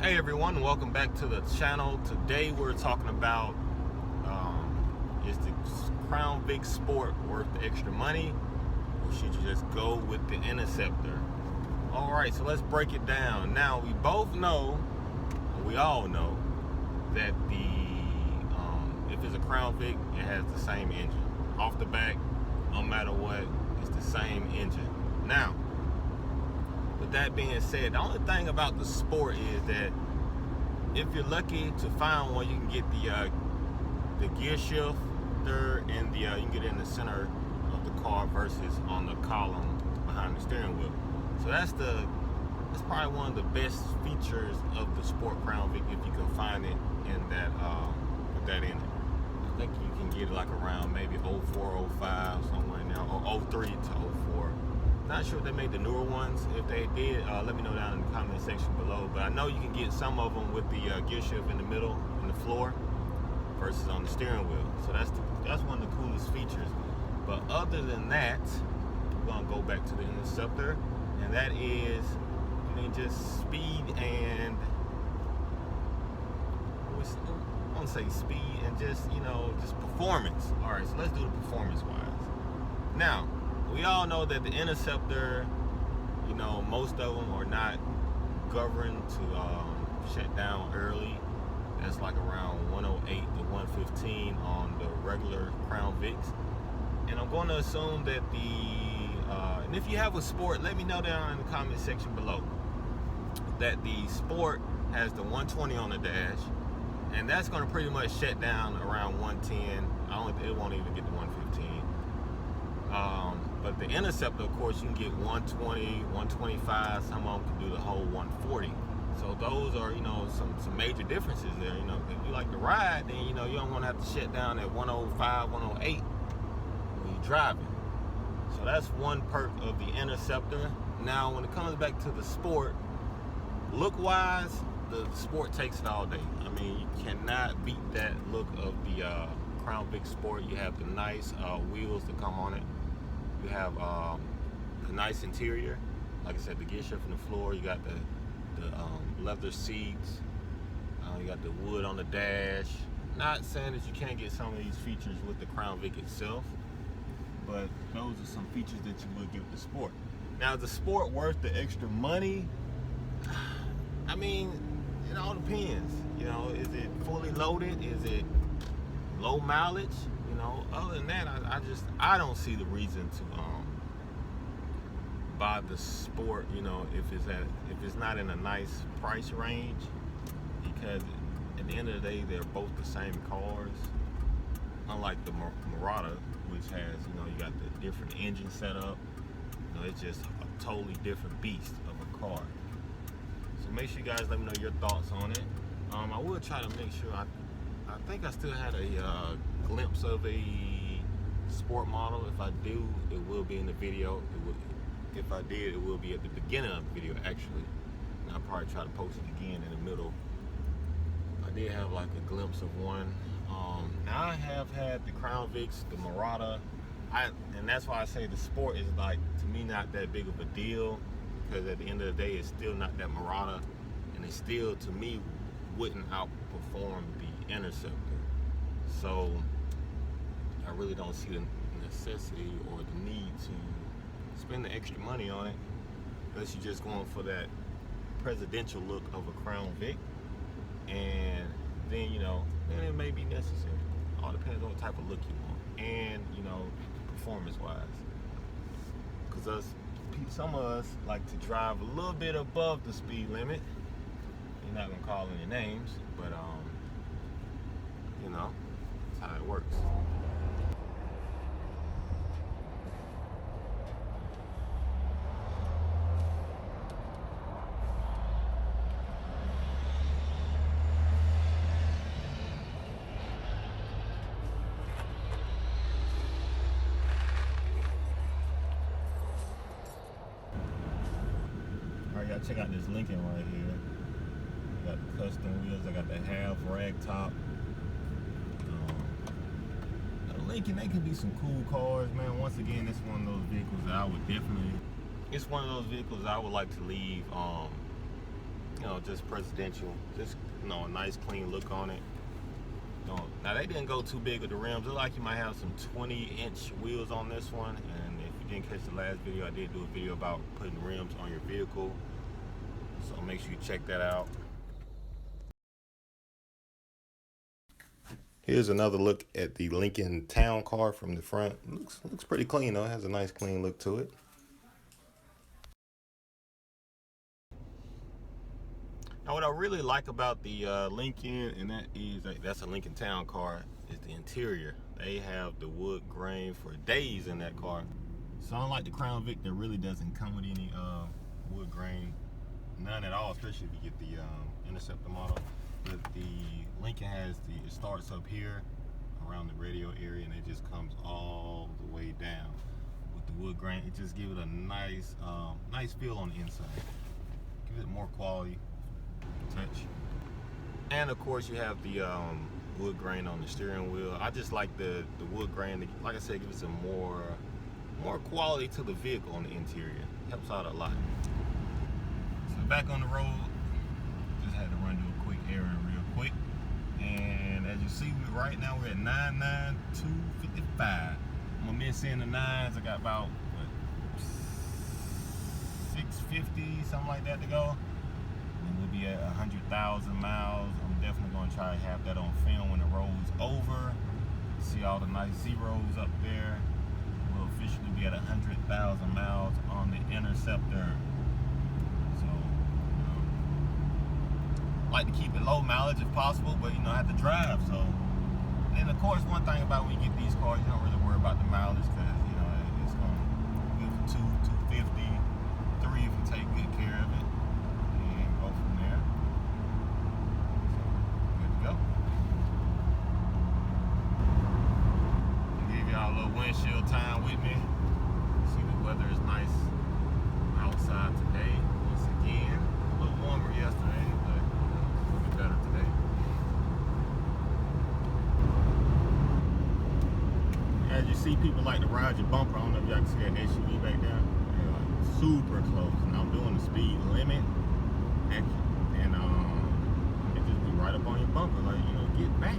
Hey everyone, welcome back to the channel. Today we're talking about is the Crown Vic Sport worth the extra money, or should you just go with the Interceptor? Alright, so let's break it down. Now we both know, we all know, that if it's a Crown Vic, it has the same engine. Off the back, no matter what, it's the same engine. Now, with that being said, the only thing about the Sport is that if you're lucky to find one, you can get the gear shifter and you can get it in the center of the car versus on the column behind the steering wheel. So that's probably one of the best features of the Sport Crown Vic if you can find it in that with that in it. I think you can get it like around maybe 04, 05, somewhere in there, or 03 to 04. Not sure if they made the newer ones. If they did, let me know down in the comment section below. But I know you can get some of them with the gear shift in the middle, in the floor, versus on the steering wheel. So that's one of the coolest features. But other than that, we're gonna go back to the Interceptor, and that is, just speed and I want to say speed and just performance. All right, so let's do the performance wise. Now, we all know that the Interceptor, most of them are not governed to shut down early. That's like around 108 to 115 on the regular Crown Vics. And I'm going to assume that and if you have a Sport, let me know down in the comment section below that the Sport has the 120 on the dash, and that's going to pretty much shut down around 110. It won't even get to 115. But the Interceptor, of course, you can get 120, 125. Some of them can do the whole 140. So those are, some major differences there. If you like to ride, then you don't want to have to shut down at 105, 108 when you're driving. So that's one perk of the Interceptor. Now, when it comes back to the Sport, look-wise, the Sport takes it all day. I mean, you cannot beat that look of the Crown Vic Sport. You have the nice wheels that come on it. You have the nice interior. Like I said, the gear shift in the floor. You got the leather seats. You got the wood on the dash. Not saying that you can't get some of these features with the Crown Vic itself, but those are some features that you would get with the Sport. Now, is the Sport worth the extra money? I mean, it all depends. Is it fully loaded? Is it low mileage? Other than that, I don't see the reason to buy the Sport. If it's not in a nice price range, because at the end of the day, they're both the same cars. Unlike the Murata, which has you got the different engine setup. It's just a totally different beast of a car. So make sure you guys let me know your thoughts on it. I will try to make sure. I think I still had a glimpse of a Sport model. If I do, it will be in the video. If I did, it will be at the beginning of the video, actually. And I'll probably try to post it again in the middle. I did have like a glimpse of one. Now I have had the Crown Vics, the Murata. And that's why I say the Sport is, like, to me, not that big of a deal, because at the end of the day, it's still not that Murata, and it still, to me, wouldn't outperform the Interceptor. So I really don't see the necessity or the need to spend the extra money on it, unless you're just going for that presidential look of a Crown Vic, and then then it may be necessary. All depends on what type of look you want, and performance wise, because some of us like to drive a little bit above the speed limit. You're not gonna call any names, but that's how it works. Y'all check out this Lincoln right here. I got the custom wheels. I got the half rag top. Lincoln, they can be some cool cars, man. Once again, it's one of those vehicles that I would definitely. It's one of those vehicles I would like to leave you know, just presidential, just, you know, a nice clean look on it. Now they didn't go too big with the rims. It looked like you might have some 20-inch wheels on this one. And if you didn't catch the last video, I did do a video about putting rims on your vehicle. So make sure you check that out. Here's another look at the Lincoln Town Car from the front. Looks pretty clean though. It has a nice clean look to it. Now what I really like about the Lincoln, and that's a Lincoln Town Car, is the interior. They have the wood grain for days in that car. So unlike the Crown Vic, that really doesn't come with any wood grain, none at all, especially if you get the Interceptor model. But the Lincoln has it starts up here around the radio area, and it just comes all the way down with the wood grain. It just gives it a nice feel on the inside. Gives it more quality touch. And of course you have the wood grain on the steering wheel. I just like the wood grain. Like I said, gives it some more quality to the vehicle on the interior. Helps out a lot. So back on the road, just had to run to a quick errand real quick. And as you see, right now we're at 99255. I'm gonna miss in the nines. I got about what, 650, something like that to go. And we'll be at 100,000 miles. I'm definitely gonna try to have that on film when the road's over. See all the nice zeros up there. We'll officially be at 100,000 miles on the Interceptor. So, like to keep it low mileage if possible, but you know, I have to drive. So, and of course, one thing about when you get these cars, you don't really worry about the mileage because you know it's gonna go for 250, 3 if you take good care of it, and go from there. So, good to go. I'll give y'all a little windshield time with me. See, the weather is nice outside today. Once again, a little warmer yesterday, but a little bit better today. As you see, people like to ride your bumper. I don't know if y'all can see that SUV back there. They're like super close. Now I'm doing the speed limit, and it just be right up on your bumper, like, you know, get back.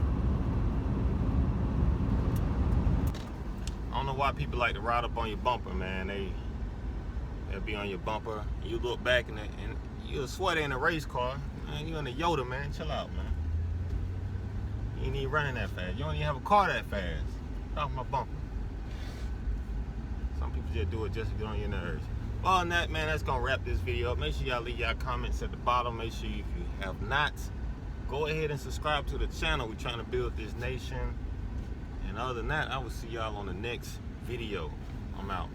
I don't know why people like to ride up on your bumper, man. They'll be on your bumper. You look back and you'll sweat in a race car. Man, you in a Yoda, man. Chill out, man. You ain't even running that fast. You don't even have a car that fast. Get off my bumper. Some people just do it just to get on your nerves. Well, on that, man, that's gonna wrap this video up. Make sure y'all leave y'all comments at the bottom. Make sure if you have not, go ahead and subscribe to the channel. We're trying to build this nation. And other than that, I will see y'all on the next video. I'm out.